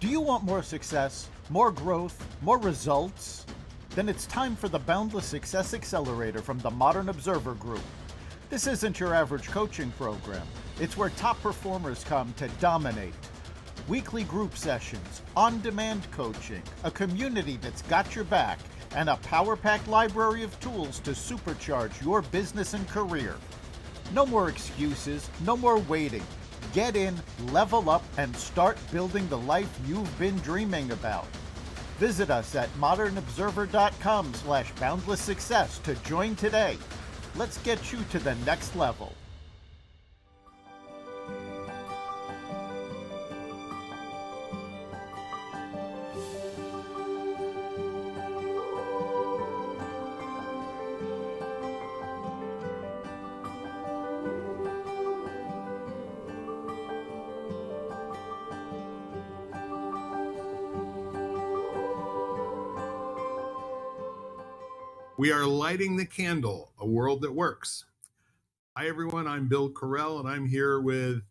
Do you want more success, more growth, more results? Then it's time for the Boundless Success Accelerator from the Modern Observer Group. This isn't your average coaching program. It's where top performers come to dominate. Weekly group sessions, on-demand coaching, a community that's got your back, and a power-packed library of tools to supercharge your business and career. No more excuses, no more waiting. Get in, level up, and start building the life you've been dreaming about. Visit us at modernobserver.com/boundlesssuccess to join today. Let's get you to the next level. We are lighting the candle, a world that works. Hi, everyone. I'm Bill Correll, and I'm here with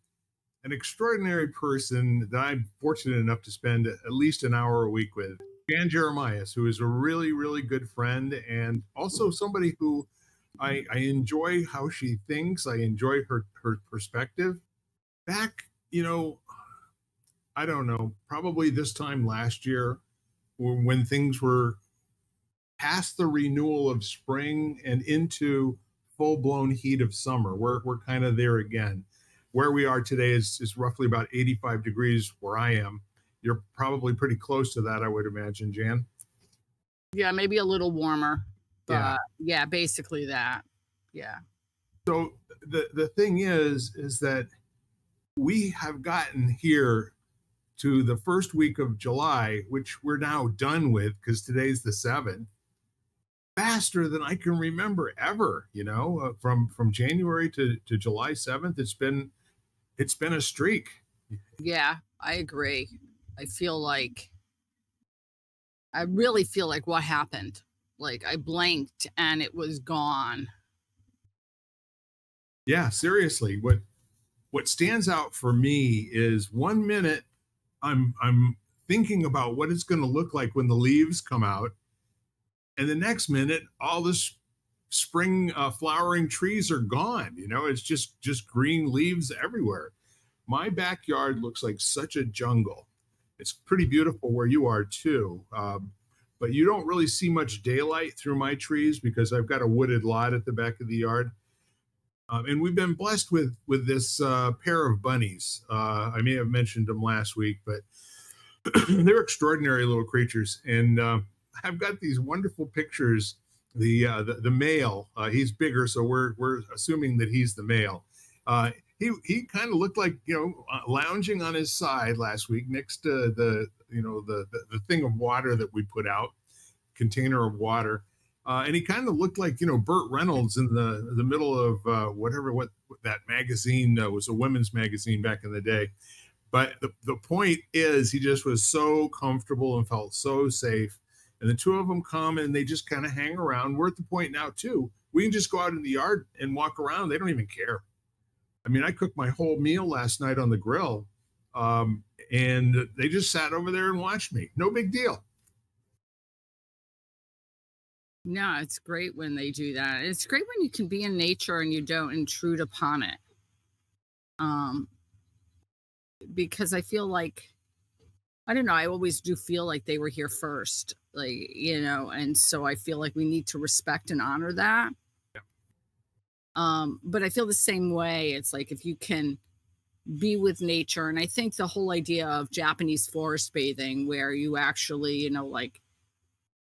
an extraordinary person that I'm fortunate enough to spend at least an hour a week with, Jan Jeremias, who is a really, really good friend and also somebody who I enjoy how she thinks. I enjoy her perspective. Back, I don't know, probably this time last year when things were past the renewal of spring and into full-blown heat of summer. We're kind of there again. Where we are today is roughly about 85 degrees where I am. You're probably pretty close to that, I would imagine, Jan. Yeah, maybe a little warmer, but yeah, basically that. Yeah. So the thing is that we have gotten here to the first week of July, which we're now done with because today's the 7th. Faster than I can remember ever, from January to July 7th. It's been a streak. Yeah, I agree. I really feel like what happened? Like I blinked and it was gone. Yeah, seriously. What stands out for me is 1 minute I'm thinking about what it's going to look like when the leaves come out. And the next minute, all this spring flowering trees are gone. It's just green leaves everywhere. My backyard looks like such a jungle. It's pretty beautiful where you are too. But you don't really see much daylight through my trees because I've got a wooded lot at the back of the yard. And we've been blessed with this pair of bunnies. I may have mentioned them last week, but they're extraordinary little creatures. And I've got these wonderful pictures. The male, he's bigger, so we're assuming that he's the male. He kind of looked like lounging on his side last week next to the thing of water that we put out, container of water, and he kind of looked like Burt Reynolds in the middle of what that magazine was, a women's magazine back in the day. But the point is, he just was so comfortable and felt so safe. And the two of them come and they just kind of hang around. We're at the point now, too. We can just go out in the yard and walk around. They don't even care. I mean, I cooked my whole meal last night on the grill, and they just sat over there and watched me. No big deal. No, it's great when they do that. It's great when you can be in nature and you don't intrude upon it. Because I feel like, I don't know, I always do feel like they were here first, and so I feel like we need to respect and honor that. Yeah. But I feel the same way. It's like if you can be with nature, and I think the whole idea of Japanese forest bathing, where you actually,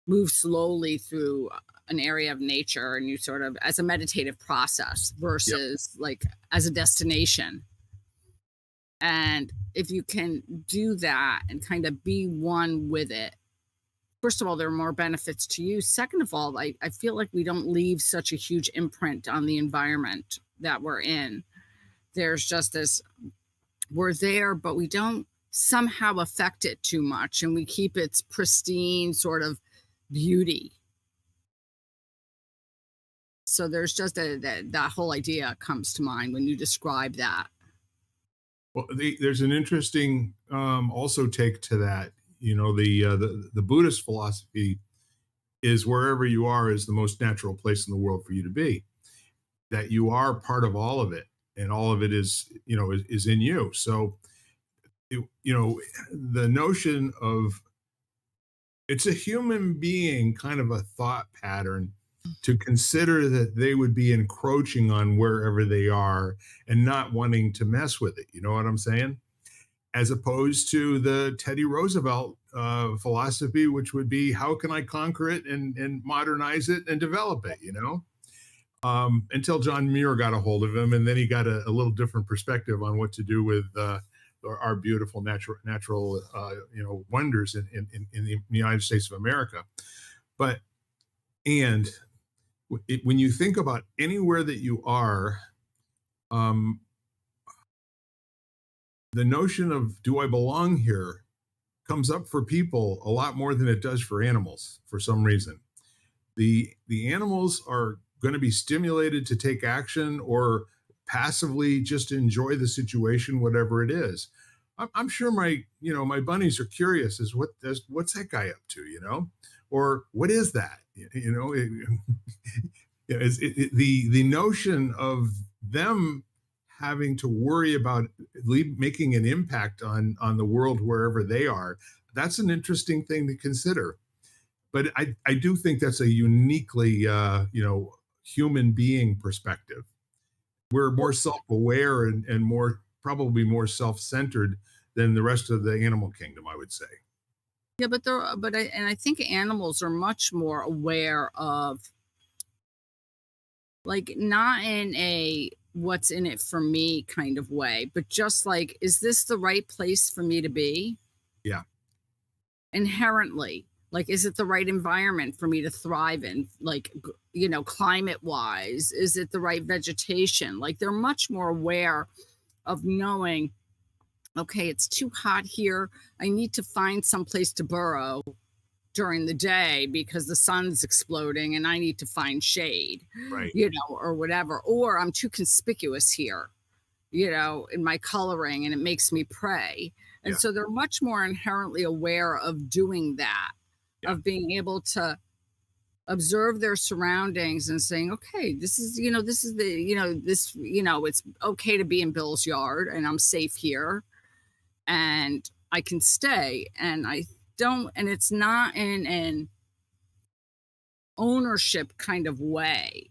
move slowly through an area of nature and you sort of as a meditative process versus as a destination. And if you can do that and kind of be one with it, first of all, there are more benefits to you. Second of all, I feel like we don't leave such a huge imprint on the environment that we're in. There's just this, we're there, but we don't somehow affect it too much. And we keep its pristine sort of beauty. So there's just that whole idea comes to mind when you describe that. Well, there's an interesting also take to that. The Buddhist philosophy is wherever you are is the most natural place in the world for you to be. That you are part of all of it, and all of it is in you. So, the notion of it's a human being kind of a thought pattern to consider that they would be encroaching on wherever they are and not wanting to mess with it. You know what I'm saying? As opposed to the Teddy Roosevelt philosophy, which would be how can I conquer it and modernize it and develop it, until John Muir got a hold of him, and then he got a little different perspective on what to do with our beautiful natural wonders in the United States of America. But and when you think about anywhere that you are, um, the notion of do I belong here comes up for people a lot more than it does for animals for some reason. The animals are going to be stimulated to take action or passively just enjoy the situation, whatever it is. I'm sure my bunnies are curious as what's that guy up to, or what is that, the notion of them having to worry about making an impact on the world wherever they are. That's an interesting thing to consider. But I do think that's a uniquely human being perspective. We're more self-aware and probably more self-centered than the rest of the animal kingdom, I would say. Yeah, I think animals are much more aware of, like, not in a what's in it for me kind of way, but just like, is this the right place for me to be? Yeah. Inherently, like, is it the right environment for me to thrive in? Like, climate wise, is it the right vegetation? Like, they're much more aware of knowing, okay, it's too hot here. I need to find some place to burrow during the day because the sun's exploding and I need to find shade, Right. or whatever. Or I'm too conspicuous here, in my coloring, and it makes me prey. And Yeah. so they're much more inherently aware of doing that, Yeah. of being able to observe their surroundings and saying, okay, this is it's okay to be in Bill's yard and I'm safe here and I can stay. And it's not in an ownership kind of way.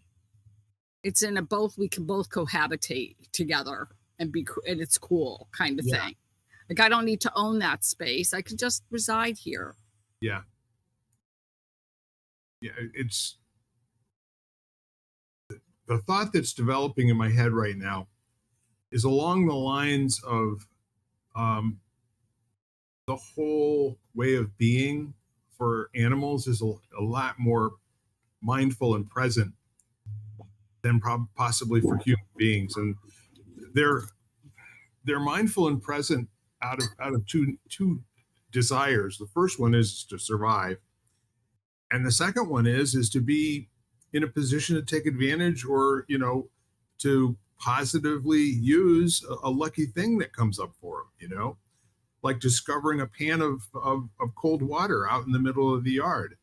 It's in we can both cohabitate together and and it's cool kind of thing. Like, I don't need to own that space. I can just reside here. Yeah. Yeah. It's the thought that's developing in my head right now is along the lines of the whole way of being for animals is a lot more mindful and present than possibly for human beings, and they're mindful and present out of two desires. The first one is to survive, and the second one is to be in a position to take advantage or to positively use a lucky thing that comes up for them, like discovering a pan of cold water out in the middle of the yard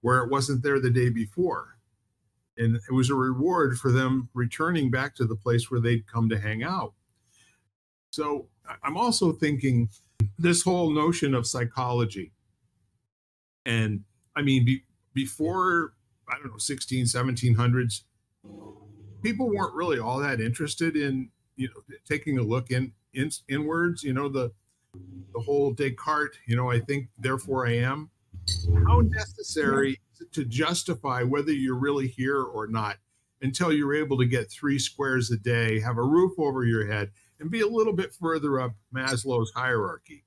where it wasn't there the day before. And it was a reward for them returning back to the place where they'd come to hang out. So I'm also thinking this whole notion of psychology. And I mean, before, I don't know, 1700s, people weren't really all that interested in, taking a look inwards, the whole Descartes, I think, therefore I am. How necessary is it to justify whether you're really here or not until you're able to get 3 squares a day, have a roof over your head, and be a little bit further up Maslow's hierarchy,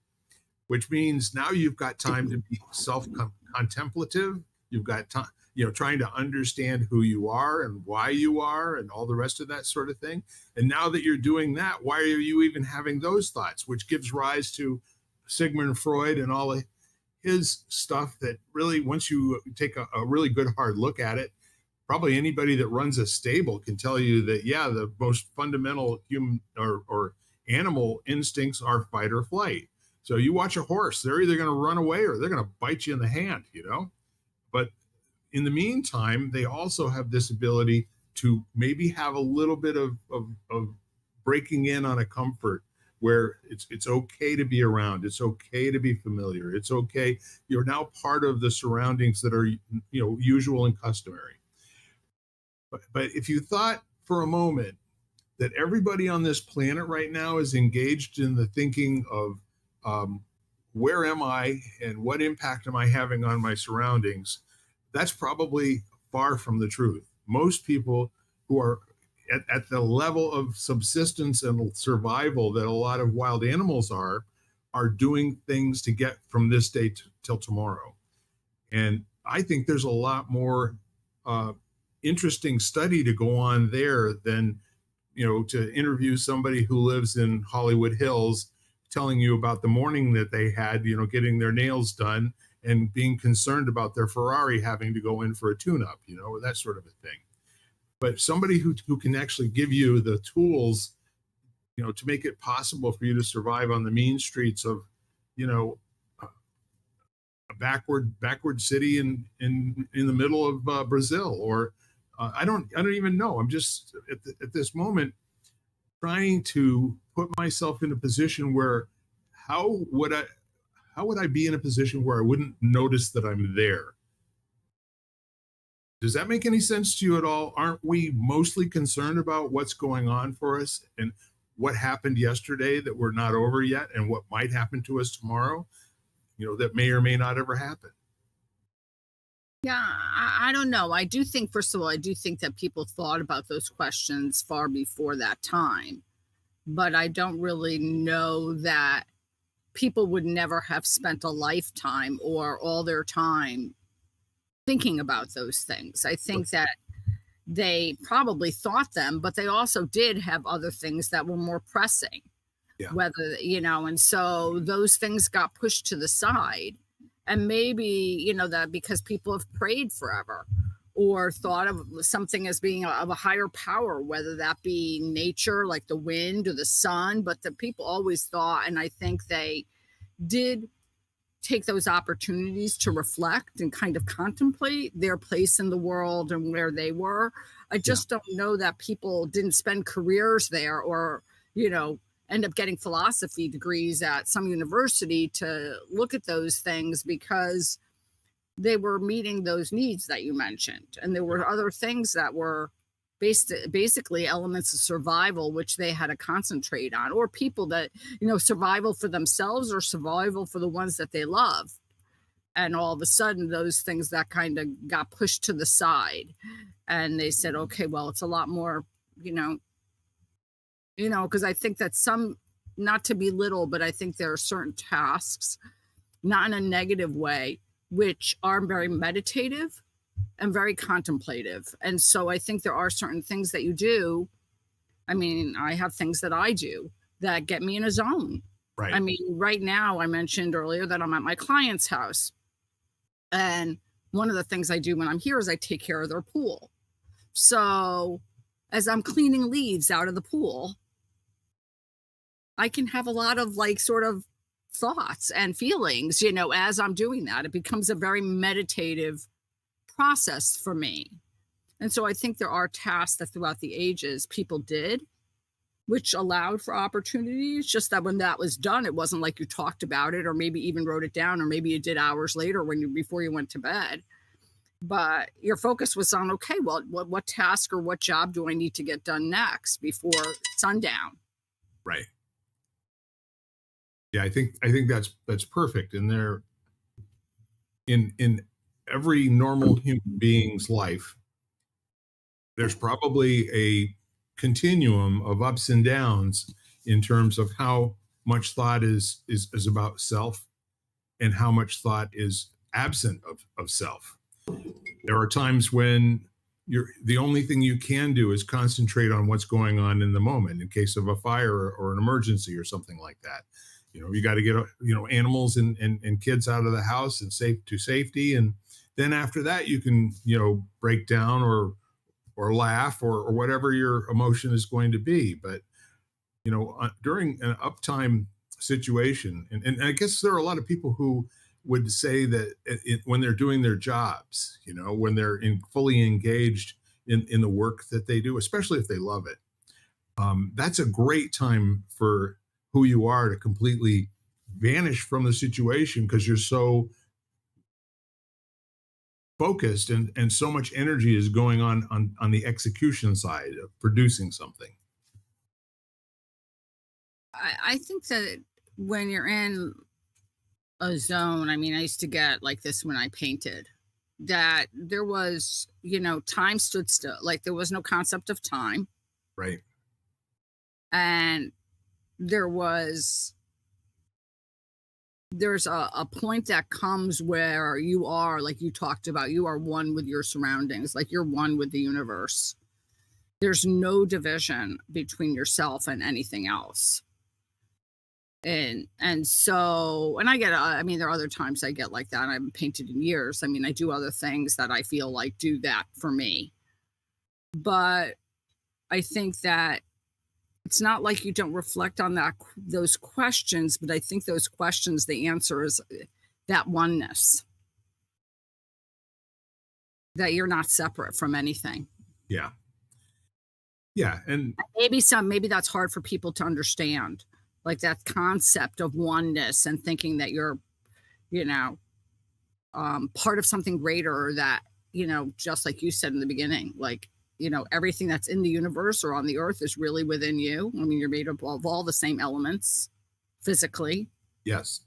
which means now you've got time to be self-contemplative. You've got time, trying to understand who you are and why you are and all the rest of that sort of thing. And now that you're doing that, why are you even having those thoughts, which gives rise to Sigmund Freud and all of his stuff that really, once you take a really good hard look at it, probably anybody that runs a stable can tell you that, yeah, the most fundamental human or animal instincts are fight or flight. So you watch a horse, they're either going to run away or they're going to bite you in the hand, you know? But in the meantime, they also have this ability to maybe have a little bit of breaking in on a comfort where it's okay to be around. It's okay to be familiar. It's okay. You're now part of the surroundings that are, usual and customary. But if you thought for a moment that everybody on this planet right now is engaged in the thinking of where am I and what impact am I having on my surroundings, that's probably far from the truth. Most people who are at the level of subsistence and survival that a lot of wild animals are doing things to get from this day till tomorrow. And I think there's a lot more interesting study to go on there than, to interview somebody who lives in Hollywood Hills telling you about the morning that they had, getting their nails done and being concerned about their Ferrari having to go in for a tune-up, or that sort of a thing. But somebody who can actually give you the tools, to make it possible for you to survive on the mean streets of, a backward city in the middle of Brazil, or I don't even know. I'm just at this moment trying to put myself in a position where how would I be in a position where I wouldn't notice that I'm there? Does that make any sense to you at all? Aren't we mostly concerned about what's going on for us and what happened yesterday that we're not over yet and what might happen to us tomorrow, that may or may not ever happen? Yeah, I don't know. I do think, first of all, I do think that people thought about those questions far before that time. But I don't really know that people would never have spent a lifetime or all their time thinking about those things. I think that they probably thought them, but they also did have other things that were more pressing. Yeah. Whether, and so those things got pushed to the side. And maybe, that because people have prayed forever or thought of something as being of a higher power, whether that be nature, like the wind or the sun, but the people always thought, and I think they did take those opportunities to reflect and kind of contemplate their place in the world and where they were. I just don't know that people didn't spend careers there or, end up getting philosophy degrees at some university to look at those things because they were meeting those needs that you mentioned. And there were other things that were basically elements of survival, which they had to concentrate on, or people that, survival for themselves or survival for the ones that they love. And all of a sudden, those things that kind of got pushed to the side. And they said, okay, well, it's a lot more, because I think that not to belittle, but I think there are certain tasks, not in a negative way, which are very meditative and very contemplative. And so I think there are certain things that you do. I mean, I have things that I do that get me in a zone. Right. I mean, right now, I mentioned earlier that I'm at my client's house. And one of the things I do when I'm here is I take care of their pool. So as I'm cleaning leaves out of the pool, I can have a lot of sort of thoughts and feelings, as I'm doing that. It becomes a very meditative process for me. And so I think there are tasks that throughout the ages people did, which allowed for opportunities, just that when that was done, it wasn't like you talked about it or maybe even wrote it down, or maybe you did hours later before you went to bed. But your focus was on, okay, well, what task or what job do I need to get done next before sundown? Right. Yeah, I think that's perfect. And there, in every normal human being's life, there's probably a continuum of ups and downs in terms of how much thought is about self and how much thought is absent of self. There are times when the only thing you can do is concentrate on what's going on in the moment in case of a fire or an emergency or something like that. You got to get animals and kids out of the house and to safety, and then after that you can break down or laugh or whatever your emotion is going to be. But during an uptime situation, and I guess there are a lot of people who would say that when they're doing their jobs, when they're fully engaged in the work that they do, especially if they love it, that's a great time for who you are to completely vanish from the situation because you're so focused and so much energy is going on the execution side of producing something. I think that when you're in a zone, I mean, I used to get like this when I painted, that there was, time stood still. Like there was no concept of time. Right. And there was there's a point that comes where you are, like you talked about, you are one with your surroundings, like you're one with the universe. There's no division between yourself and anything else. And I get, I mean, there are other times I get like that. I haven't painted in years. I mean, I do other things that I feel like do that for me. But I think that it's not like you don't reflect on those questions, but I think those questions, the answer is that oneness, that you're not separate from anything. Yeah. Yeah. And Maybe that's hard for people to understand, like that concept of oneness and thinking that you're, part of something greater, or that, just like you said in the beginning, like, everything that's in the universe or on the earth is really within you. I mean, you're made up of all the same elements physically. yes.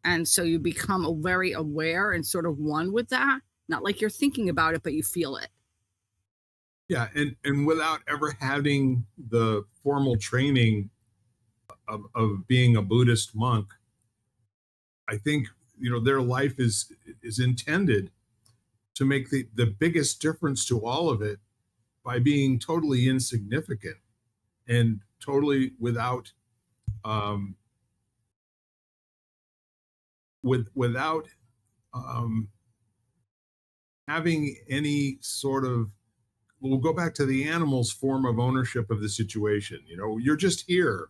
And so you become very aware and sort of one with that. Not like you're thinking about it, but you feel it. Yeah. And without ever having the formal training of being a Buddhist monk, I think, their life is intended to make the biggest difference to all of it by being totally insignificant and totally without without having any sort of, we'll go back to the animal's form of ownership of the situation. You're just here,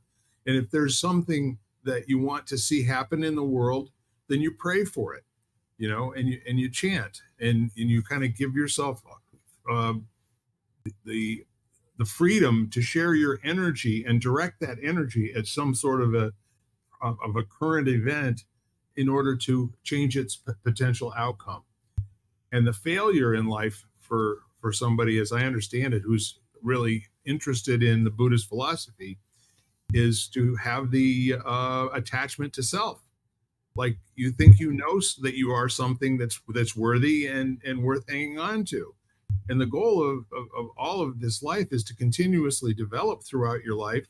and if there's something that you want to see happen in the world, then you pray for it, and you chant, and you kind of give yourself the freedom to share your energy and direct that energy at some sort of a current event in order to change its potential outcome. And the failure in life for somebody, as I understand it, who's really interested in the Buddhist philosophy, is to have the attachment to self. Like you think that you are something that's worthy and worth hanging on to. And the goal of all of this life is to continuously develop throughout your life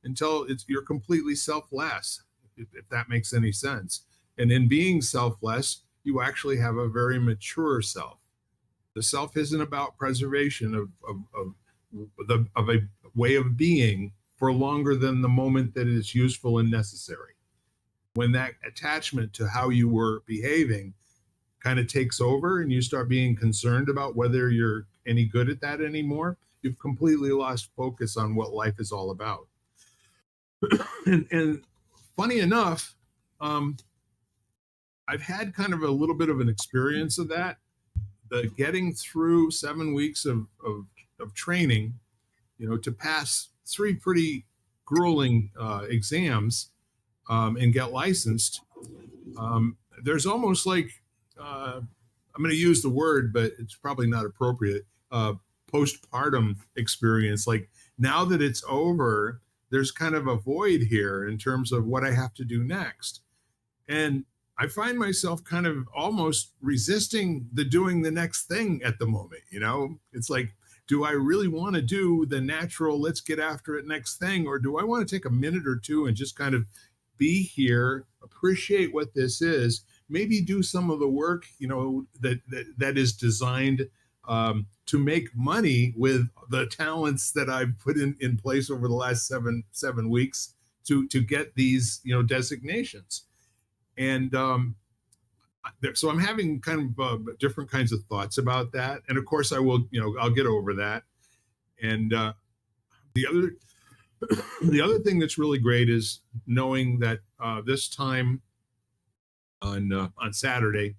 until you're completely selfless, if that makes any sense. And in being selfless, you actually have a very mature self. The self isn't about preservation of a way of being for longer than the moment that it is useful and necessary. When that attachment to how you were behaving kind of takes over and you start being concerned about whether you're any good at that anymore, you've completely lost focus on what life is all about. and funny enough, I've had kind of a little bit of an experience of that. The getting through 7 weeks of training, to pass 3 pretty grueling exams and get licensed. There's almost like, I'm going to use the word, but it's probably not appropriate, postpartum experience. Like now that it's over, there's kind of a void here in terms of what I have to do next. And I find myself kind of almost resisting doing the next thing at the moment. It's like, do I really want to do the natural, let's get after it next thing? Or do I want to take a minute or two and just kind of be here, appreciate what this is, maybe do some of the work, that is designed to make money with the talents that I've put in place over the last seven weeks to get these, designations. And so I'm having kind of different kinds of thoughts about that. And of course I will, I'll get over that. And the The other thing that's really great is knowing that this time on Saturday,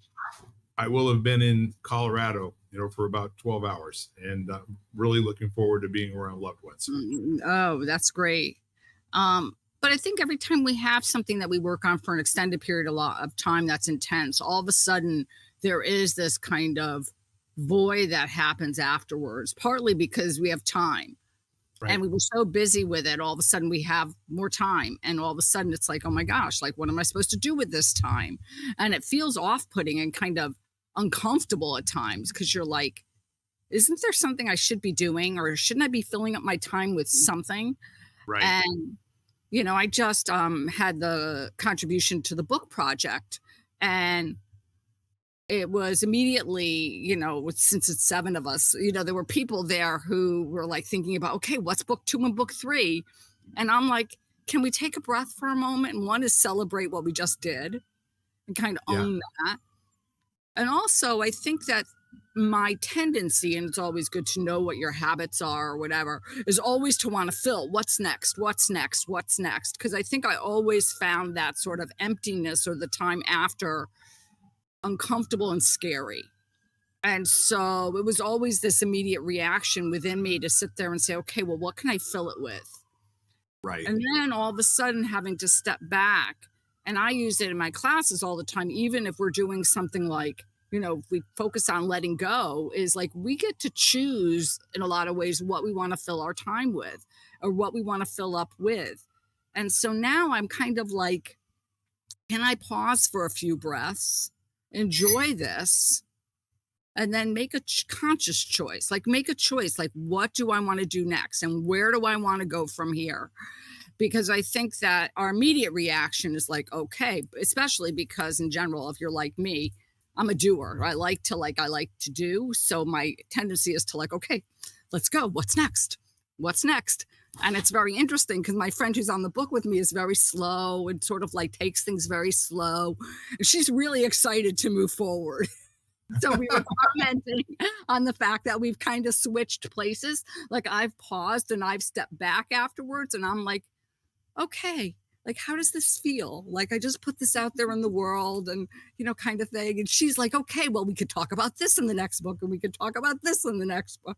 I will have been in Colorado, for about 12 hours, and really looking forward to being around loved ones. Oh, that's great. But I think every time we have something that we work on for an extended period of time that's intense, all of a sudden there is this kind of void that happens afterwards, partly because we have time. Right. And we were so busy with it, all of a sudden we have more time. And all of a sudden it's like, oh my gosh, like, what am I supposed to do with this time? And it feels off putting and kind of uncomfortable at times because you're like, isn't there something I should be doing? Or shouldn't I be filling up my time with something? Right. And, I just had the contribution to the book project. And it was immediately, since it's 7 of us, there were people there who were like thinking about, okay, what's book 2 and book 3? And I'm like, can we take a breath for a moment? And one is celebrate what we just did and kind of own that. And also, I think that my tendency, and it's always good to know what your habits are or whatever, is always to want to fill what's next, what's next, what's next. Because I think I always found that sort of emptiness or the time after uncomfortable and scary. And so it was always this immediate reaction within me to sit there and say, okay, well, what can I fill it with? Right. And then all of a sudden having to step back. And I use it in my classes all the time, even if we're doing something like, if we focus on letting go, is like we get to choose in a lot of ways what we want to fill our time with or what we want to fill up with. And so now I'm kind of like, can I pause for a few breaths, enjoy this, and then make a conscious choice? Like make a choice, like what do I want to do next? And where do I want to go from here? Because I think that our immediate reaction is like, okay, especially because in general, if you're like me, I'm a doer. I like to do. So my tendency is to like, okay, let's go. What's next? What's next? And it's very interesting because my friend who's on the book with me is very slow and sort of like takes things very slow. And she's really excited to move forward. So we were commenting on the fact that we've kind of switched places. Like I've paused and I've stepped back afterwards. And I'm like, okay, like, how does this feel? Like I just put this out there in the world and, kind of thing. And she's like, okay, well, we could talk about this in the next book and we could talk about this in the next book.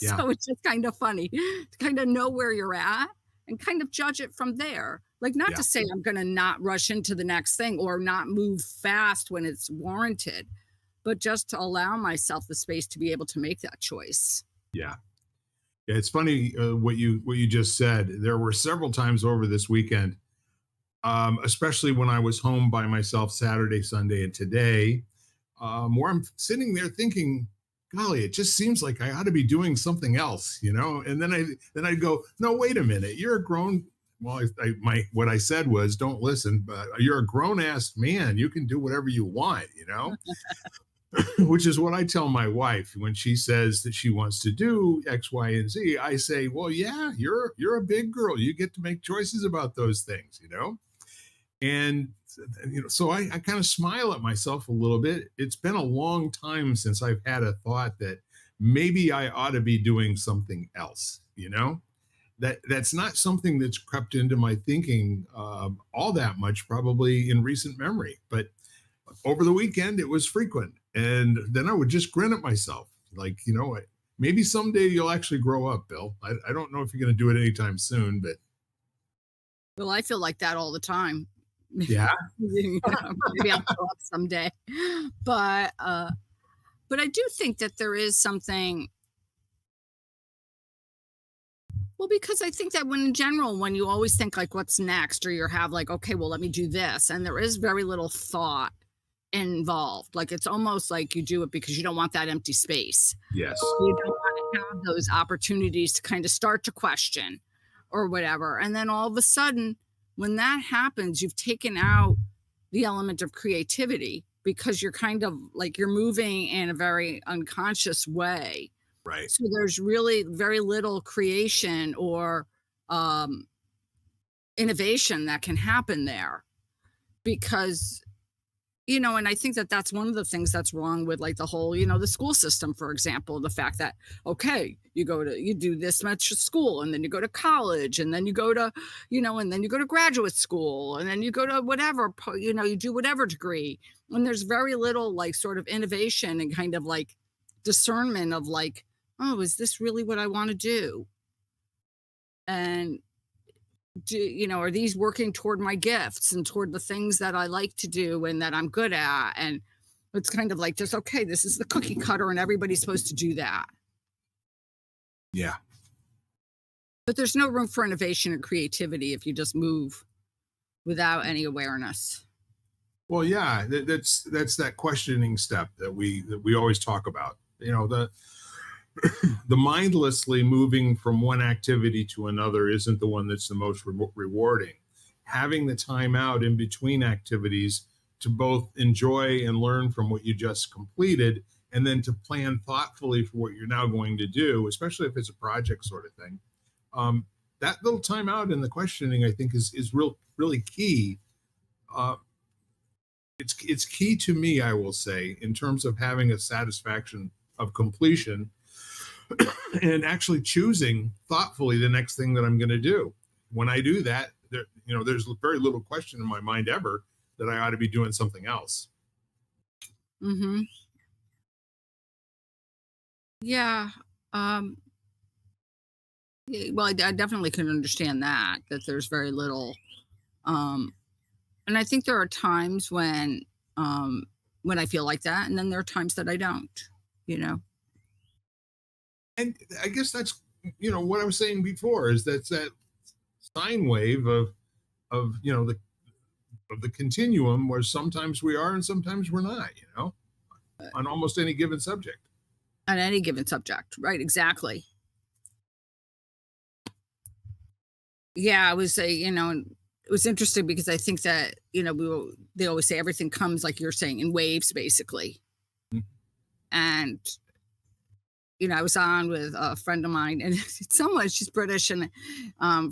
Yeah. So it's just kind of funny to kind of know where you're at and kind of judge it from there. Like not to say I'm going to not rush into the next thing or not move fast when it's warranted, but just to allow myself the space to be able to make that choice. Yeah. Yeah, it's funny what you just said. There were several times over this weekend, especially when I was home by myself Saturday, Sunday, and today, where I'm sitting there thinking, golly, it just seems like I ought to be doing something else, And then I go, no, wait a minute, you're a grown. Well, what I said was, don't listen, but you're a grown ass man. You can do whatever you want, Which is what I tell my wife when she says that she wants to do X, Y, and Z. I say, well, yeah, you're a big girl. You get to make choices about those things, And so I kind of smile at myself a little bit. It's been a long time since I've had a thought that maybe I ought to be doing something else, That's not something that's crept into my thinking all that much, probably in recent memory. But over the weekend, it was frequent. And then I would just grin at myself like, maybe someday you'll actually grow up, Bill. I don't know if you're going to do it anytime soon, but. Well, I feel like that all the time. Yeah. Maybe I'll grow up someday. But I do think that there is something. Well, because I think that in general, when you always think like what's next, or you have like, okay, well, let me do this. And there is very little thought involved. Like it's almost like you do it because you don't want that empty space. Yes. You don't want to have those opportunities to kind of start to question or whatever. And then all of a sudden, when that happens, you've taken out the element of creativity because you're kind of like you're moving in a very unconscious way. Right. So there's really very little creation or innovation that can happen there because And I think that that's one of the things that's wrong with like the whole, the school system, for example, the fact that, okay, you do this much school and then you go to college and then you go to, and then you go to graduate school and then you go to whatever, you do whatever degree. And there's very little like sort of innovation and kind of like discernment of like, oh, is this really what I want to do? And are these working toward my gifts and toward the things that I like to do and that I'm good at? And it's kind of like just, okay, this is the cookie cutter and everybody's supposed to do that. Yeah. But there's no room for innovation and creativity if you just move without any awareness. Well, yeah, that's that questioning step that we always talk about. The mindlessly moving from one activity to another isn't the one that's the most rewarding. Having the time out in between activities to both enjoy and learn from what you just completed, and then to plan thoughtfully for what you're now going to do, especially if it's a project sort of thing. That little time out in the questioning, I think, is really key. It's key to me, I will say, in terms of having a satisfaction of completion and actually choosing thoughtfully the next thing that I'm going to do. When I do that, there's very little question in my mind ever that I ought to be doing something else. Mm-hmm. Yeah. Well, I definitely can understand that there's very little. And I think there are times when I feel like that, and then there are times that I don't, And I guess that's what I was saying before, is that sine wave of the continuum, where sometimes we are and sometimes we're not, on almost any given subject. On any given subject, right? Exactly. Yeah, I would say, it was interesting because I think that, they always say everything comes, like you're saying, in waves, basically. Mm-hmm. And, I was on with a friend of mine, and she's British and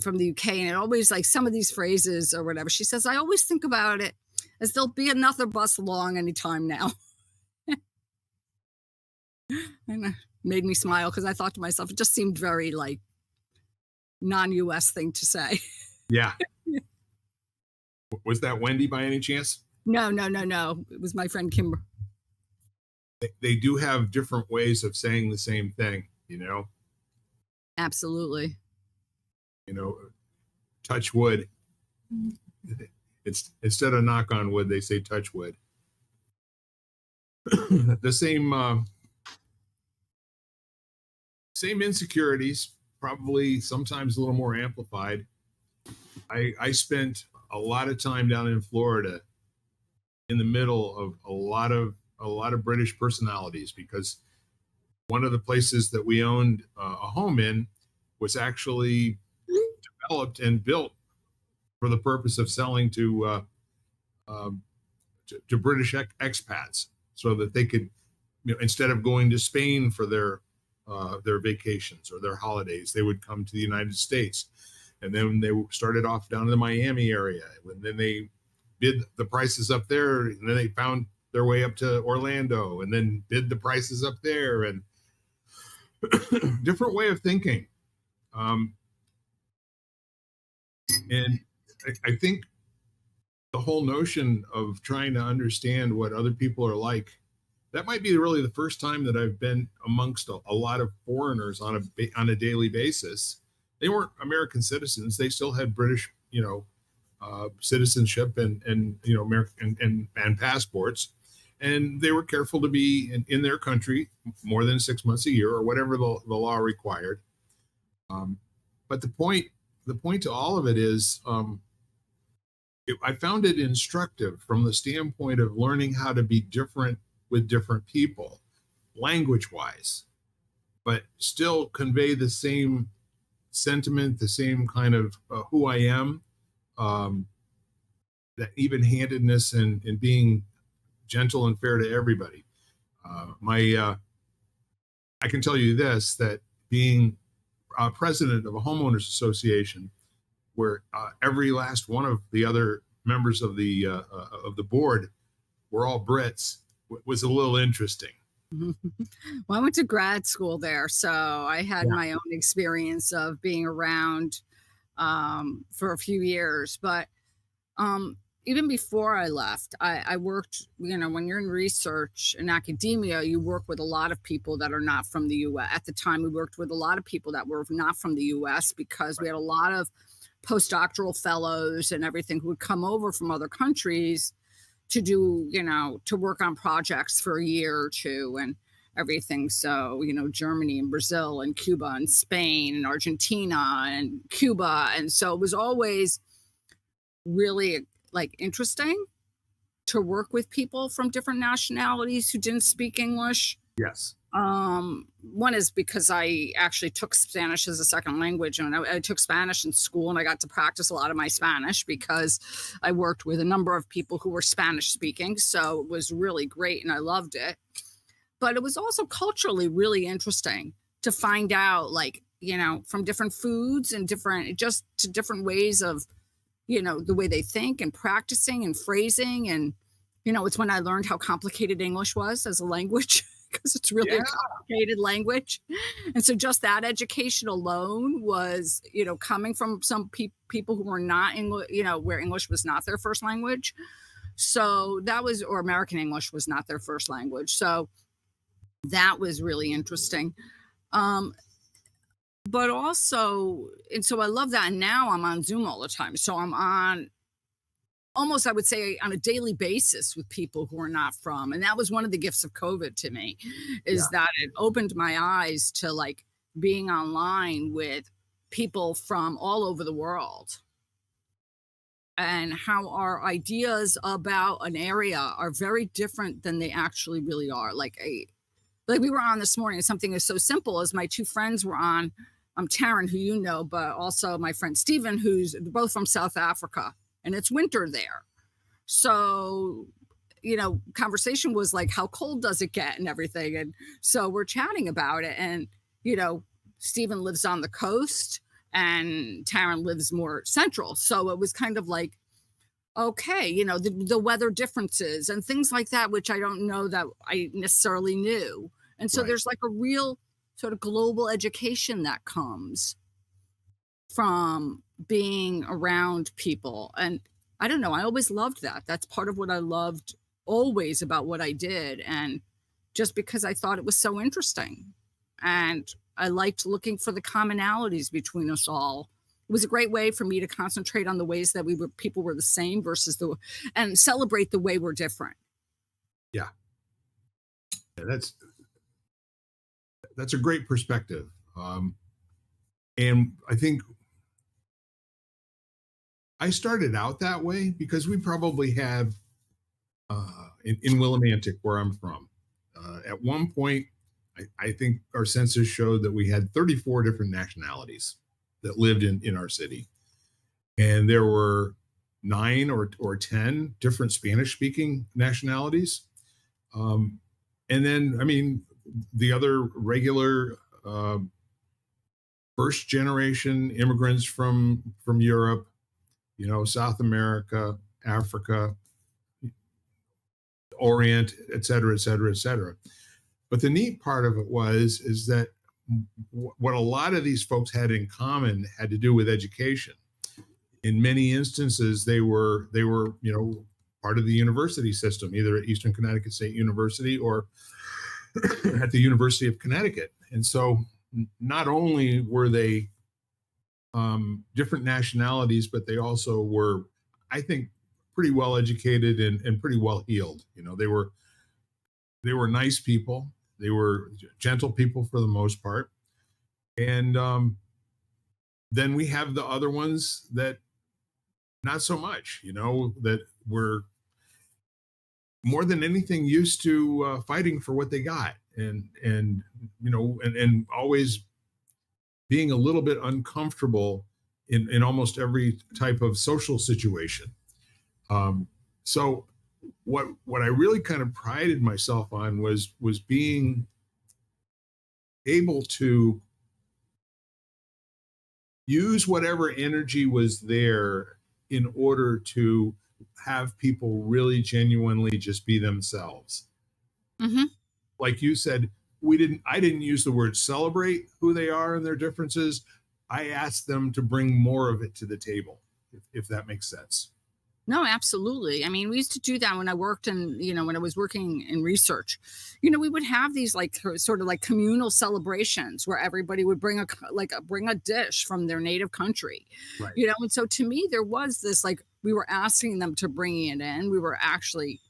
from the UK, and it always, like, some of these phrases or whatever, she says, I always think about it as there'll be another bus along anytime now. And it made me smile because I thought to myself, it just seemed very, like, non-US thing to say. Yeah. Was that Wendy by any chance? No. It was my friend Kimber. They do have different ways of saying the same thing, Absolutely. Touch wood. It's instead of knock on wood, they say touch wood. The same insecurities, probably sometimes a little more amplified. I spent a lot of time down in Florida in the middle of a lot of British personalities, because one of the places that we owned a home in was actually developed and built for the purpose of selling to British expats, so that they could, instead of going to Spain for their vacations or their holidays, they would come to the United States. And then they started off down in the Miami area, and then they bid the prices up there, and then they found their way up to Orlando, and then bid the prices up there, and different way of thinking. And I think the whole notion of trying to understand what other people are like, that might be really the first time that I've been amongst a lot of foreigners on a daily basis. They weren't American citizens. They still had British, citizenship and American and passports. And they were careful to be in their country more than 6 months a year, or whatever the law required. But the point to all of it is, I found it instructive from the standpoint of learning how to be different with different people, language-wise, but still convey the same sentiment, the same kind of who I am, that even-handedness and being gentle and fair to everybody. I can tell you this, that being president of a homeowners association, where every last one of the other members of the board we're all Brits was a little interesting. Well, I went to grad school there, so I had Yeah. my own experience of being around for a few years. But um, even before I left, I worked, when you're in research and academia, you work with a lot of people that are not from the US. At the time, we worked with a lot of people that were not from the US because we had a lot of postdoctoral fellows and everything who would come over from other countries to do, to work on projects for a year or two and everything. So, Germany and Brazil and Cuba and Spain and Argentina and Cuba. And so it was always really like interesting to work with people from different nationalities who didn't speak English. Yes. One is because I actually took Spanish as a second language, and I took Spanish in school, and I got to practice a lot of my Spanish because I worked with a number of people who were Spanish speaking. So it was really great, and I loved it. But it was also culturally really interesting to find out, like, from different foods and different ways of, the way they think and practicing and phrasing. And, it's when I learned how complicated English was as a language. Because it's really a complicated language. And so just that education alone was, coming from some people who were not English, where English was not their first language. So that was, or American English was not their first language. So that was really interesting. But also, and so I love that. And now I'm on Zoom all the time. So I'm on almost, I would say, on a daily basis with people who are not from. And that was one of the gifts of COVID to me, is that it opened my eyes to like being online with people from all over the world and how our ideas about an area are very different than they actually really are. Like we were on this morning, something as so simple as my two friends were on. Taryn, who you know, but also my friend Stephen, who's both from South Africa. And it's winter there. So, conversation was like, how cold does it get and everything? And so we're chatting about it. And, Stephen lives on the coast and Taryn lives more central. So it was kind of like, okay, the weather differences and things like that, which I don't know that I necessarily knew. And so there's like a real sort of global education that comes from being around people. And I don't know, I always loved that. That's part of what I loved always about what I did. And just because I thought it was so interesting. And I liked looking for the commonalities between us all. It was a great way for me to concentrate on the ways that people were the same versus and celebrate the way we're different. Yeah. That's a great perspective. And I think I started out that way because we probably have, in Willimantic, where I'm from, at one point, I think our census showed that we had 34 different nationalities that lived in our city. And there were 9 or 10 different Spanish-speaking nationalities. And then, I mean, the other regular first generation immigrants from Europe, South America, Africa, Orient, et cetera, et cetera, et cetera. But the neat part of it is that what a lot of these folks had in common had to do with education. In many instances, they were part of the university system, either at Eastern Connecticut State University or at the University of Connecticut. And so not only were they different nationalities, but they also were, I think, pretty well educated and pretty well heeled. They were nice people. They were gentle people for the most part. And then we have the other ones that not so much, that were more than anything used to fighting for what they got and always being a little bit uncomfortable in almost every type of social situation. So what I really kind of prided myself on was being able to use whatever energy was there in order to have people really genuinely just be themselves. Hmm. Like you said, I didn't use the word celebrate who they are and their differences. I asked them to bring more of it to the table, if that makes sense. No, absolutely. I mean, we used to do that when I worked in, when I was working in research. We would have these like sort of like communal celebrations where everybody would bring bring a dish from their native country. Right. And so to me there was this like we were asking them to bring it in. We were actually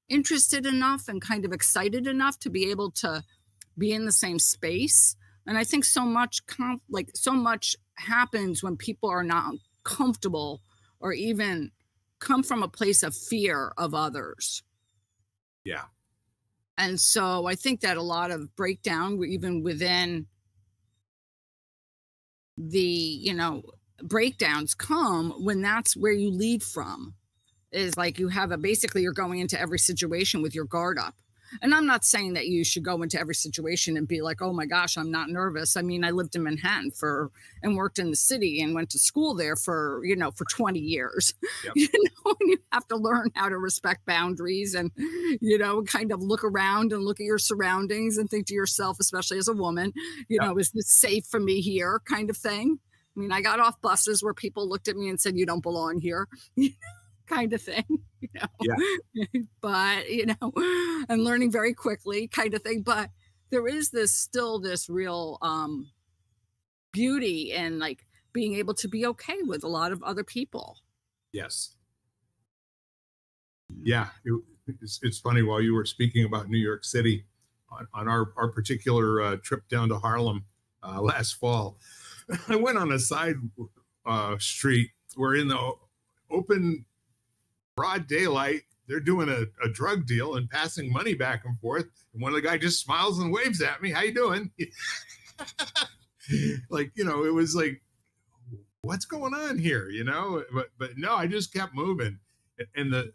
interested enough and kind of excited enough to be able to be in the same space. And I think so much so much happens when people are not comfortable or even come from a place of fear of others. Yeah. And so I think that a lot of breakdown, even within the, breakdowns come when that's where you lead from. Is like you have basically you're going into every situation with your guard up. And I'm not saying that you should go into every situation and be like, oh my gosh, I'm not nervous. I mean, I lived in Manhattan and worked in the city and went to school there for 20 years. Yep. And you have to learn how to respect boundaries and, kind of look around and look at your surroundings and think to yourself, especially as a woman, Yep. is this safe for me here kind of thing? I mean, I got off buses where people looked at me and said, you don't belong here. Kind of thing, Yeah. but, I'm learning very quickly kind of thing. But there is still this real beauty in like being able to be okay with a lot of other people. Yes. Yeah. It's funny, while you were speaking about New York City on our particular trip down to Harlem last fall, I went on a side street where in the open broad daylight, they're doing a drug deal and passing money back and forth. And one of the guys just smiles and waves at me. How you doing? Like, it was like, what's going on here? But no, I just kept moving. And the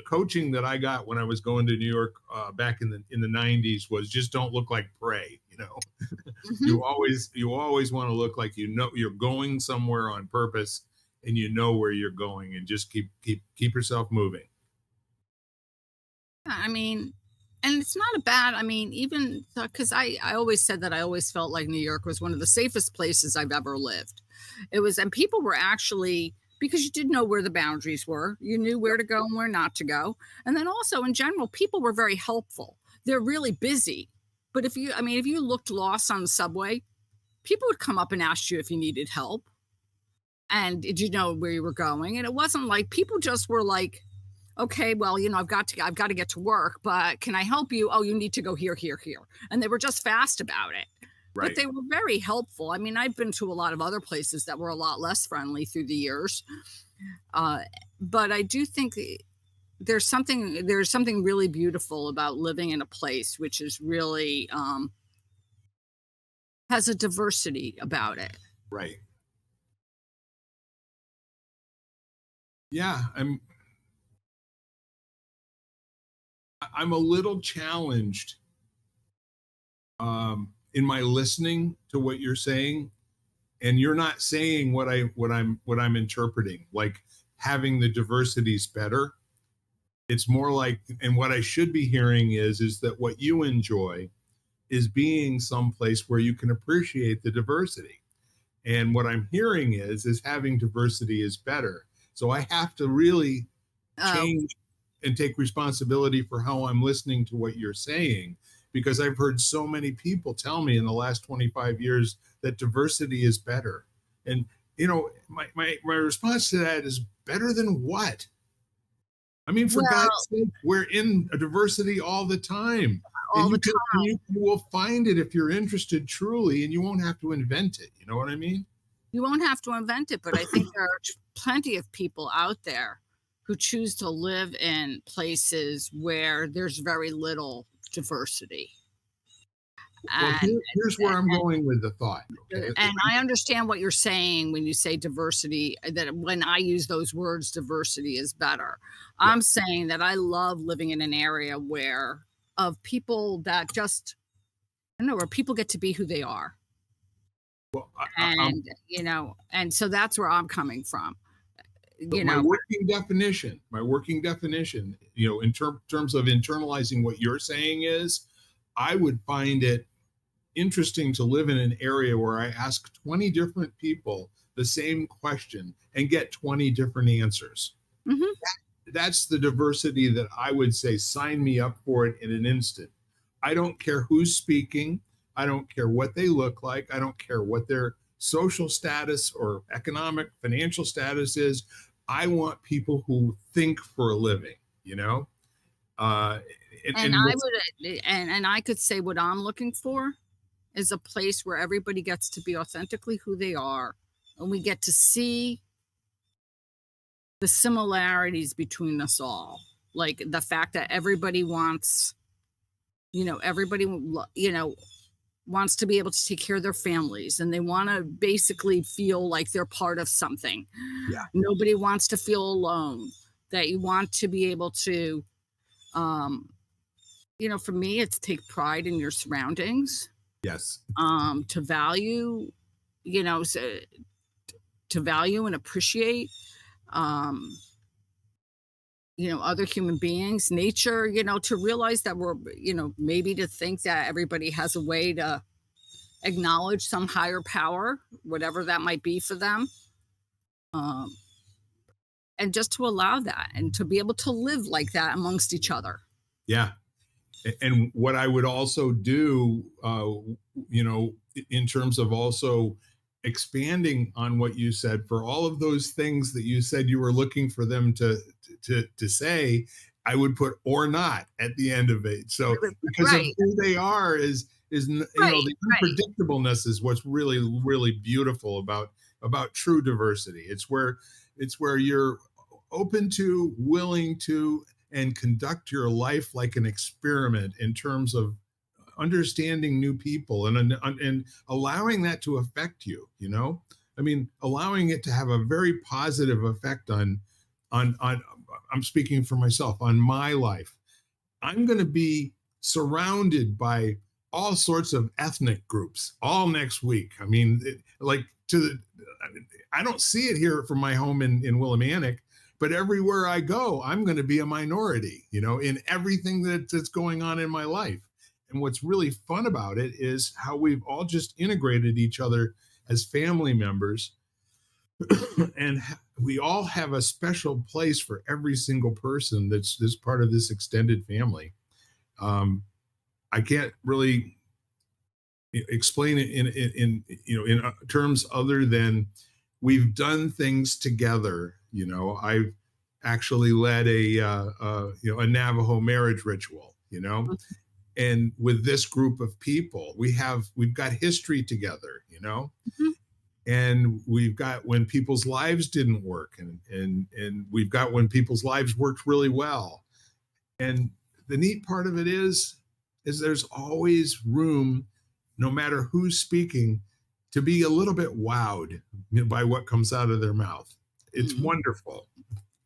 coaching that I got when I was going to New York back in the 90s was just don't look like prey. Mhm. You always want to look like you're going somewhere on purpose, and where you're going, and just keep yourself moving. I mean, and it's not a bad, I mean, even because I always said that I always felt like New York was one of the safest places I've ever lived. It was, and people were actually, because you did know where the boundaries were, you knew where to go and where not to go. And then also in general, people were very helpful. They're really busy. But if you looked lost on the subway, people would come up and ask you if you needed help. And did you know where you were going? And it wasn't like people just were like, okay, well, I've got to get to work, but can I help you? Oh, you need to go here, here, here. And they were just fast about it. But Right. they were very helpful. I mean, I've been to a lot of other places that were a lot less friendly through the years. But I do think there's something really beautiful about living in a place which is really has a diversity about it. Right. Yeah. I'm a little challenged in my listening to what you're saying, and you're not saying what I'm interpreting, like having the diversities better. It's more like, and what I should be hearing is that what you enjoy is being someplace where you can appreciate the diversity. And what I'm hearing is having diversity is better. So I have to really Oh, change and take responsibility for how I'm listening to what you're saying, because I've heard so many people tell me in the last 25 years that diversity is better. And my response to that is, better than what? I mean, for well, God's sake, we're in a diversity all the time. And all the time. you will find it if you're interested truly, and you won't have to invent it. You know what I mean? You won't have to invent it, but I think there are plenty of people out there who choose to live in places where there's very little diversity. Well, And here's where I'm going with the thought. Okay. and I understand what you're saying when you say diversity, that when I use those words, diversity is better. Yeah. I'm saying that I love living in an area where of people that just I don't know, where people get to be who they are. Well, And, and so that's where I'm coming from. But you my know, working definition, in terms of internalizing what you're saying is, I would find it interesting to live in an area where I ask 20 different people the same question and get 20 different answers. mhm. That's the diversity that I would say, sign me up for it in an instant. I don't care who's speaking. I don't care what they look like. I don't care what their social status or economic, financial status is. I want people who think for a living, you know? Uh, And I would, and I could say what I'm looking for is a place where everybody gets to be authentically who they are, and we get to see the similarities between us all. Like the fact that everybody wants, wants to be able to take care of their families, and they want to basically feel like they're part of something. yeah, Nobody wants to feel alone. That you want to be able to, um, for me, it's take pride in your surroundings, yes, to value, to value and appreciate, um, other human beings, nature, to realize that we're, maybe to think that everybody has a way to acknowledge some higher power, whatever that might be for them. Um, and just to allow that and to be able to live like that amongst each other. yeah. And what I would also do, in terms of also expanding on what you said, for all of those things that you said you were looking for them to say, I would put "or not" at the end of it. So because of Right, who they are right, the right. unpredictableness is what's really, really beautiful about true diversity. It's where you're open to, willing to, and conduct your life like an experiment in terms of understanding new people and allowing that to affect you. I mean, allowing it to have a very positive effect on I'm speaking for myself, on my life. I'm going to be surrounded by all sorts of ethnic groups all next week. I mean, I don't see it here from my home in Willimantic, but everywhere I go, I'm going to be a minority, in everything that's going on in my life. And what's really fun about it is how we've all just integrated each other as family members. And we all have a special place for every single person that's part of this extended family. I can't really explain it in terms other than we've done things together. I've actually led a Navajo marriage ritual. And with this group of people, we've got history together. Mhm. And we've got when people's lives didn't work, and we've got when people's lives worked really well. And the neat part of it is there's always room, no matter who's speaking, to be a little bit wowed by what comes out of their mouth. It's Mhm. wonderful.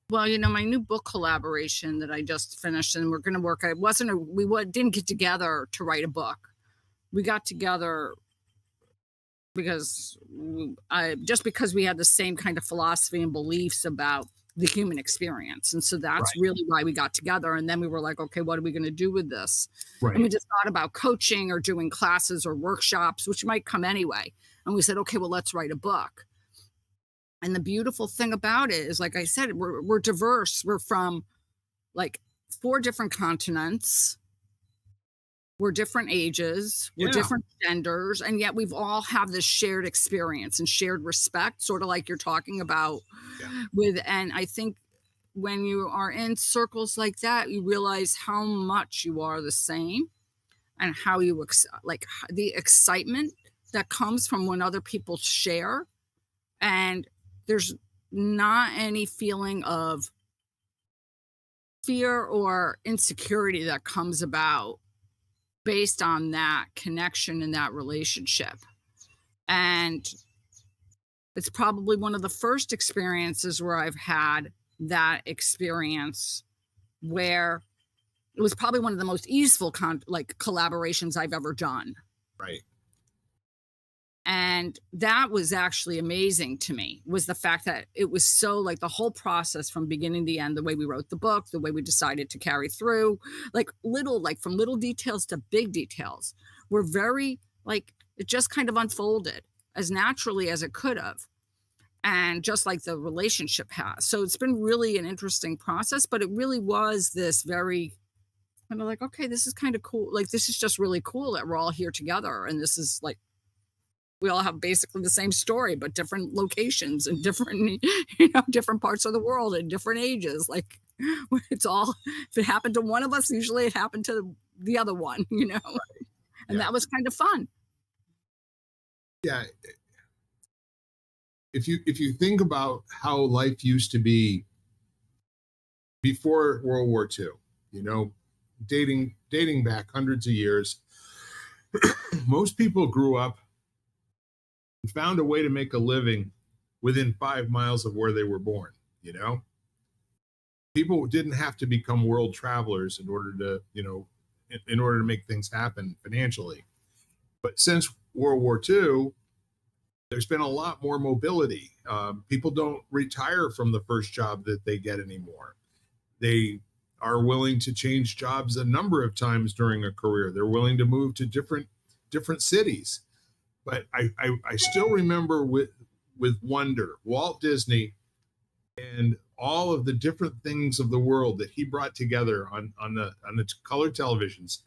Well, my new book collaboration that I just finished, and we're going to work. Didn't get together to write a book. We got together because because we had the same kind of philosophy and beliefs about the human experience, and so that's Right, really why we got together. And then we were like, okay, what are we going to do with this? And right. we just thought about coaching or doing classes or workshops, which might come anyway. And we said, okay, well, let's write a book. And the beautiful thing about it is, like I said, we're diverse. We're from like 4 different continents. We're different ages, we're Yeah, different genders, and yet we've all have this shared experience and shared respect, sort of like you're talking about yeah, and I think when you are in circles like that, you realize how much you are the same, and how you the excitement that comes from when other people share, and there's not any feeling of fear or insecurity that comes about based on that connection and that relationship. And it's probably one of the first experiences where I've had that experience, where it was probably one of the most easeful collaborations I've ever done. right. And that was actually amazing to me, was the fact that it was so like the whole process from beginning to end, the way we wrote the book, the way we decided to carry through, like little, like from little details to big details, were very like it just kind of unfolded as naturally as it could have. And just like the relationship has. So it's been really an interesting process, but it really was this very kind of like, okay, this is kind of cool. Like, this is just really cool that we're all here together. And this is like, we all have basically the same story, but different locations and different, different parts of the world and different ages. Like, it's all, if it happened to one of us, usually it happened to the other one, and Yeah. that was kind of fun. Yeah. If you think about how life used to be before World War II, dating back hundreds of years, most people grew up and found a way to make a living within 5 miles of where they were born. People didn't have to become world travelers in order to, in order to make things happen financially. But since World War II, there's been a lot more mobility. People don't retire from the first job that they get anymore. They are willing to change jobs a number of times during a career. They're willing to move to different cities. But I still remember with wonder Walt Disney and all of the different things of the world that he brought together on the color televisions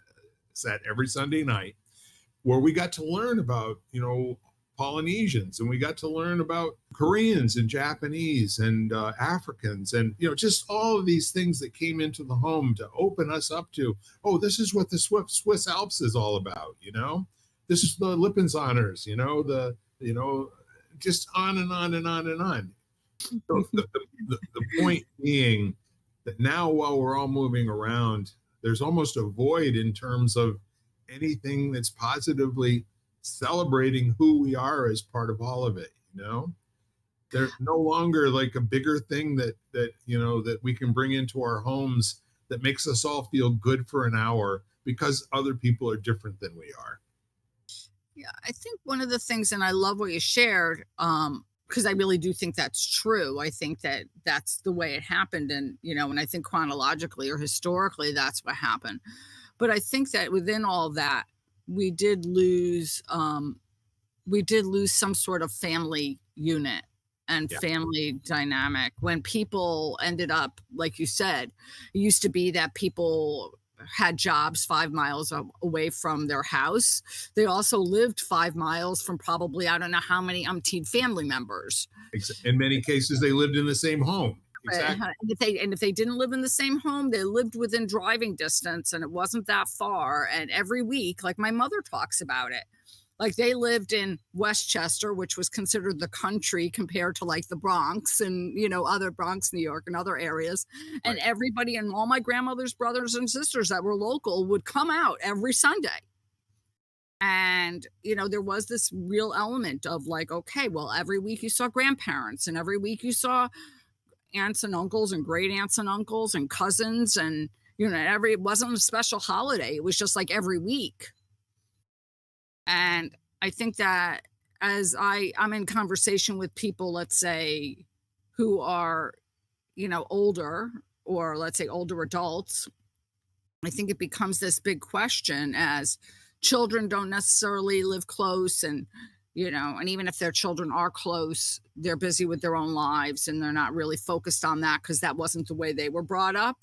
set every Sunday night, where we got to learn about Polynesians, and we got to learn about Koreans and Japanese and Africans, and just all of these things that came into the home to open us up to, oh, this is what the Swiss Alps is all about. This is the Lippensonners, just on and on and on and on. So the point being that now, while we're all moving around, there's almost a void in terms of anything that's positively celebrating who we are as part of all of it. There's no longer like a bigger thing that we can bring into our homes that makes us all feel good for an hour because other people are different than we are. Yeah, I think one of the things, and I love what you shared, because I really do think that's true. I think that that's the way it happened. And, and I think chronologically or historically, that's what happened. But I think that within all that, we did lose some sort of family unit and family dynamic when people ended up, like you said, it used to be that people had jobs 5 miles away from their house. They also lived 5 miles from probably, I don't know how many umpteen family members. In many cases, they lived in the same home. Exactly. And if they didn't live in the same home, they lived within driving distance, and it wasn't that far. And every week, like my mother talks about it, like they lived in Westchester, which was considered the country compared to like the Bronx and, other Bronx, New York and other areas. And Right. everybody and all my grandmother's brothers and sisters that were local would come out every Sunday. And, there was this real element of like, okay, well, every week you saw grandparents and every week you saw aunts and uncles and great aunts and uncles and cousins. And, it wasn't a special holiday. It was just like every week. And I think that as I'm in conversation with people, let's say, who are, older, or let's say older adults, I think it becomes this big question as children don't necessarily live close. And, and even if their children are close, they're busy with their own lives and they're not really focused on that because that wasn't the way they were brought up.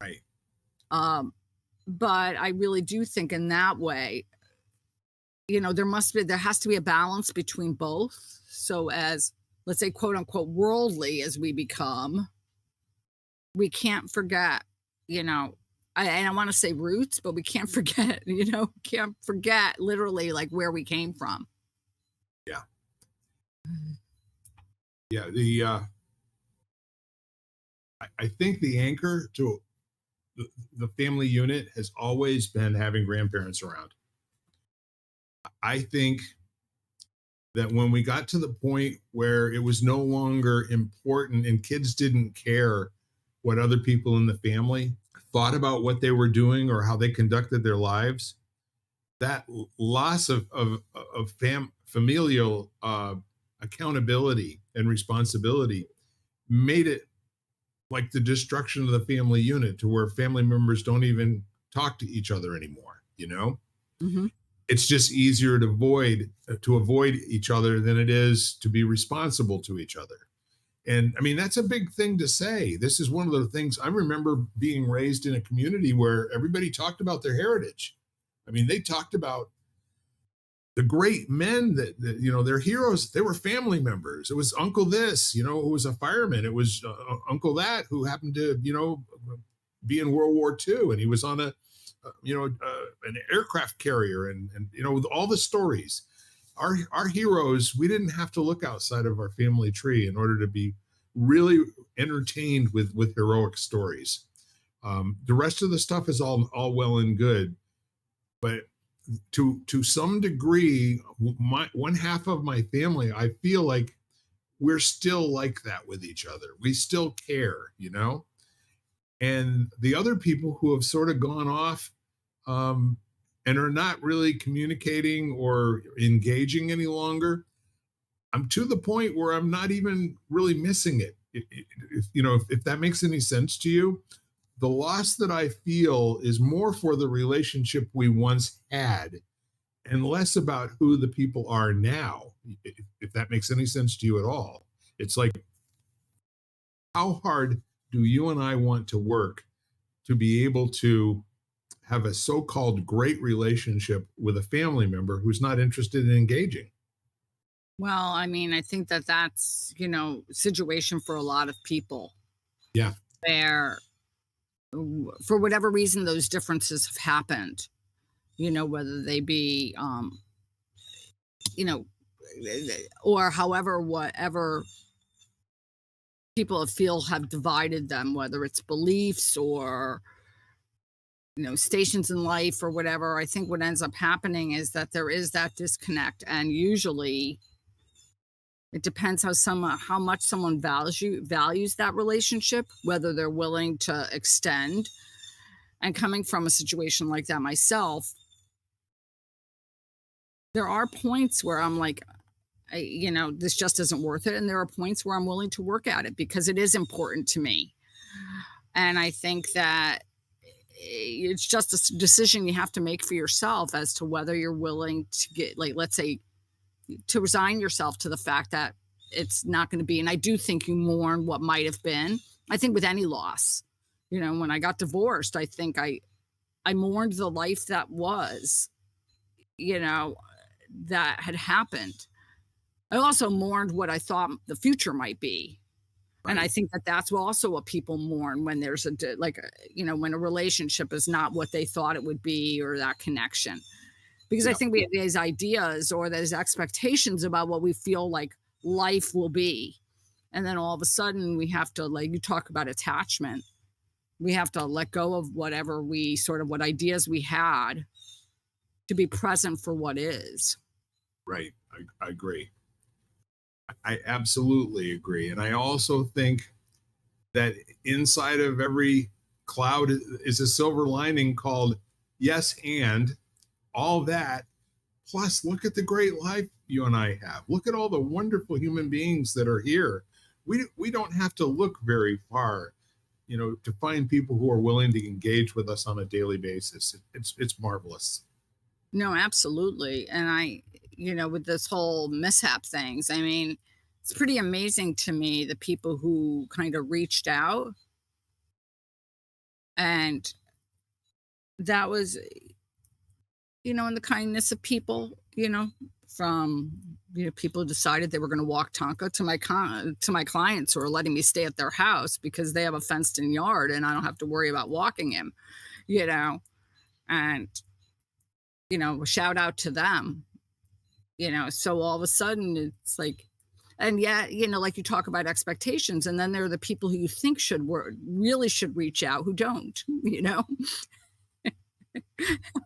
Right. But I really do think in that way, there has to be a balance between both. So as, let's say, quote unquote, worldly as we become, we can't forget, I want to say roots, but we can't forget, can't forget literally like where we came from. Yeah. Yeah. I think the anchor to the family unit has always been having grandparents around. I think that when we got to the point where it was no longer important and kids didn't care what other people in the family thought about what they were doing or how they conducted their lives, that loss of familial accountability and responsibility made it like the destruction of the family unit, to where family members don't even talk to each other anymore, you know? Mm-hmm. It's just easier to avoid each other than it is to be responsible to each other. And I mean, that's a big thing to say. This is one of the things I remember being raised in a community where everybody talked about their heritage. I mean, they talked about the great men that you know, their heroes. They were family members. It was Uncle this, you know, who was a fireman. It was Uncle that, who happened to, you know, be in World War II, and he was on an aircraft carrier, and you know, with all the stories. Our heroes, we didn't have to look outside of our family tree in order to be really entertained with heroic stories. The rest of the stuff is all well and good, but to some degree, one half of my family, I feel like we're still like that with each other. We still care, you know? And the other people who have sort of gone off and are not really communicating or engaging any longer, I'm to the point where I'm not even really missing it. If that makes any sense to you. The loss that I feel is more for the relationship we once had and less about who the people are now, if that makes any sense to you at all. It's like, how hard do you and I want to work to be able to have a so-called great relationship with a family member who's not interested in engaging? Well, I mean, I think that that's, situation for a lot of people Yeah. where, for whatever reason, those differences have happened, whether they be, or whatever people feel have divided them, whether it's beliefs or, stations in life or whatever. I think what ends up happening is that there is that disconnect. And usually it depends how much someone values that relationship, whether they're willing to extend. And coming from a situation like that myself, there are points where I'm like, this just isn't worth it. And there are points where I'm willing to work at it because it is important to me. And I think that it's just a decision you have to make for yourself as to whether you're willing to get, like, let's say, to resign yourself to the fact that it's not going to be. And I do think you mourn what might have been. I think with any loss, when I got divorced, I think I mourned the life that was, that had happened. I also mourned what I thought the future might be. Right. And I think that that's also what people mourn when there's when a relationship is not what they thought it would be, or that connection. Because I think we have these ideas or these expectations about what we feel like life will be. And then all of a sudden we have to, like you talk about attachment, we have to let go of what ideas we had to be present for what is. Right. I agree. I absolutely agree. And I also think that inside of every cloud is a silver lining called yes and. All that, plus look at the great life you and I have. Look at all the wonderful human beings that are here. We don't have to look very far, to find people who are willing to engage with us on a daily basis. It's marvelous. No, absolutely. And with this whole mishap things, I mean, it's pretty amazing to me, the people who kind of reached out. And that was, in the kindness of people, from, people who decided they were going to walk Tonka to my clients who are letting me stay at their house because they have a fenced in yard and I don't have to worry about walking him, and, shout out to them, so all of a sudden it's like, and yeah, like you talk about expectations, and then there are the people who you think really should reach out who don't,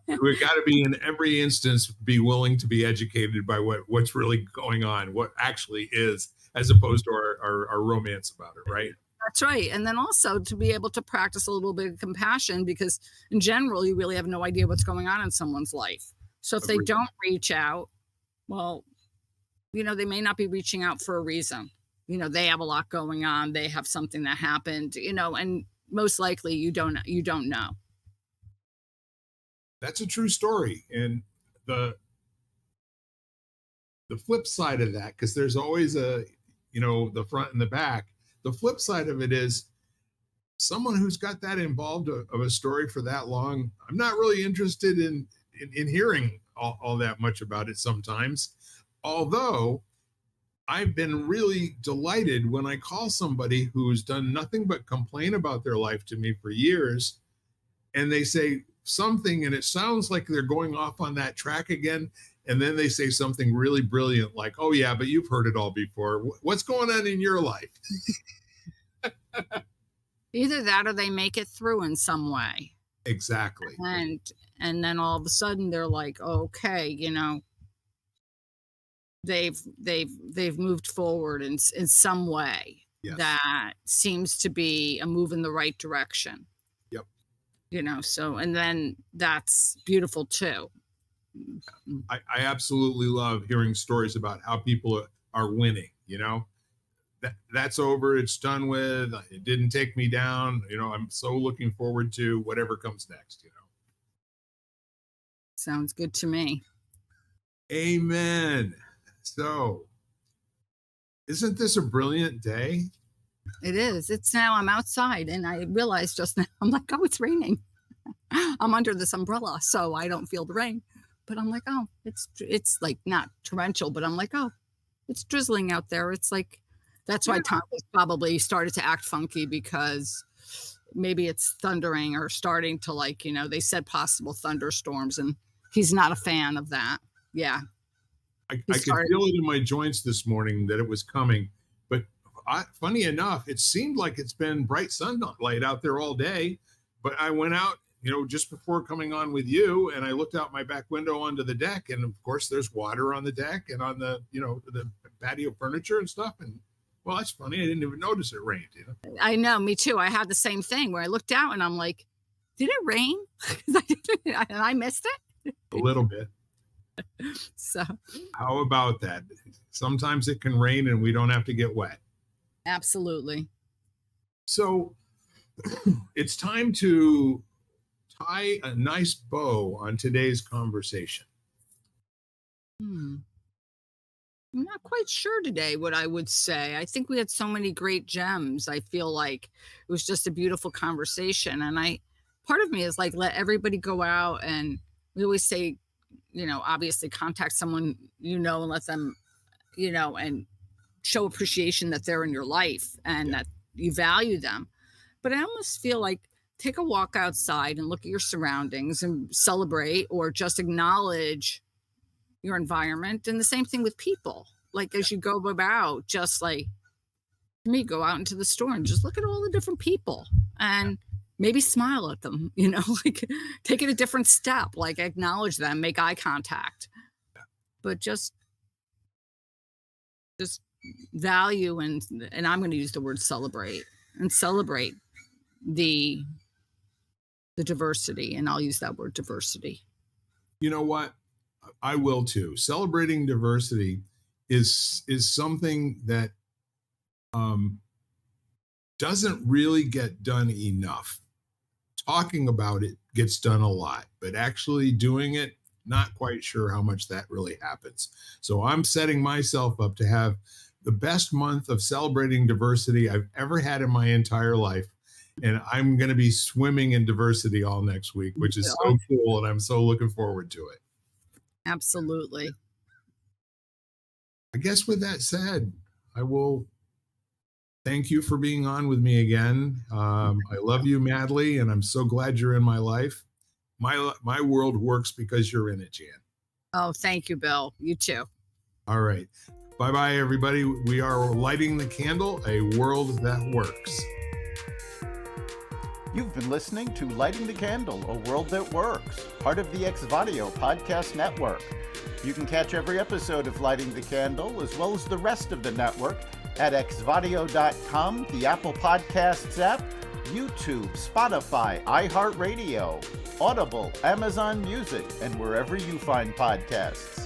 We've got to be, in every instance, be willing to be educated by what's really going on, what actually is, as opposed to our romance about it, right? That's right. And then also to be able to practice a little bit of compassion, because in general, you really have no idea what's going on in someone's life. So if they don't reach out, well, they may not be reaching out for a reason. They have a lot going on. They have something that happened, and most likely you don't know. That's a true story. And the flip side of that, because there's always the front and the back. The flip side of it is someone who's got that involved of a story for that long. I'm not really interested in hearing all that much about it sometimes. Although I've been really delighted when I call somebody who's done nothing but complain about their life to me for years, and they say something and it sounds like they're going off on that track again. And then they say something really brilliant like, oh yeah, but you've heard it all before. What's going on in your life? Either that or they make it through in some way. Exactly. And then all of a sudden they're like, okay, they've moved forward in some way. Yes. That seems to be a move in the right direction. Yep. So, and then that's beautiful too. I absolutely love hearing stories about how people are winning. That's over. It's done with. It didn't take me down. I'm so looking forward to whatever comes next. Sounds good to me. Amen. So, isn't this a brilliant day? It is. It's now I'm outside and I realized just now, I'm like, oh, it's raining. I'm under this umbrella, so I don't feel the rain. But I'm like, oh, it's like not torrential, but I'm like, oh, it's drizzling out there. It's like, that's why Tom has probably started to act funky, because maybe it's thundering or starting to they said possible thunderstorms, and he's not a fan of that. Yeah. I could feel it in my joints this morning that it was coming. But funny enough, it seemed like it's been bright sunlight out there all day. But I went out, just before coming on with you, and I looked out my back window onto the deck, and of course there's water on the deck and on the, the patio furniture and stuff. And well, that's funny. I didn't even notice it rained. I know, me too. I had the same thing where I looked out and I'm like, did it rain? And I missed it. A little bit. So how about that? Sometimes it can rain and we don't have to get wet. Absolutely. So it's time to tie a nice bow on today's conversation. I'm not quite sure today what I would say. I think we had so many great gems. I feel like it was just a beautiful conversation. And part of me is like, let everybody go out, and we always say, obviously contact someone, and let them, and show appreciation that they're in your life and that you value them. But I almost feel like take a walk outside and look at your surroundings and celebrate, or just acknowledge your environment. And the same thing with people. Like as you go about, just like me, go out into the store and just look at all the different people and maybe smile at them, like take it a different step, like acknowledge them, make eye contact, but just value and I'm going to use the word celebrate the diversity. And I'll use that word diversity. You know what? I will too. Celebrating diversity is something that doesn't really get done enough. Talking about it gets done a lot, but actually doing it, not quite sure how much that really happens. So I'm setting myself up to have the best month of celebrating diversity I've ever had in my entire life. And I'm going to be swimming in diversity all next week, which is so cool. And I'm so looking forward to it. Absolutely. I guess with that said, I will thank you for being on with me again. I love you madly, and I'm so glad you're in my life. My world works because you're in it, Jan. Oh, thank you, Bill. You too. All right. Bye-bye, everybody. We are lighting the candle, a world that works. You've been listening to Lighting the Candle, a World That Works, part of the Xvadio podcast network. You can catch every episode of Lighting the Candle, as well as the rest of the network, at xvadio.com, the Apple Podcasts app, YouTube, Spotify, iHeartRadio, Audible, Amazon Music, and wherever you find podcasts.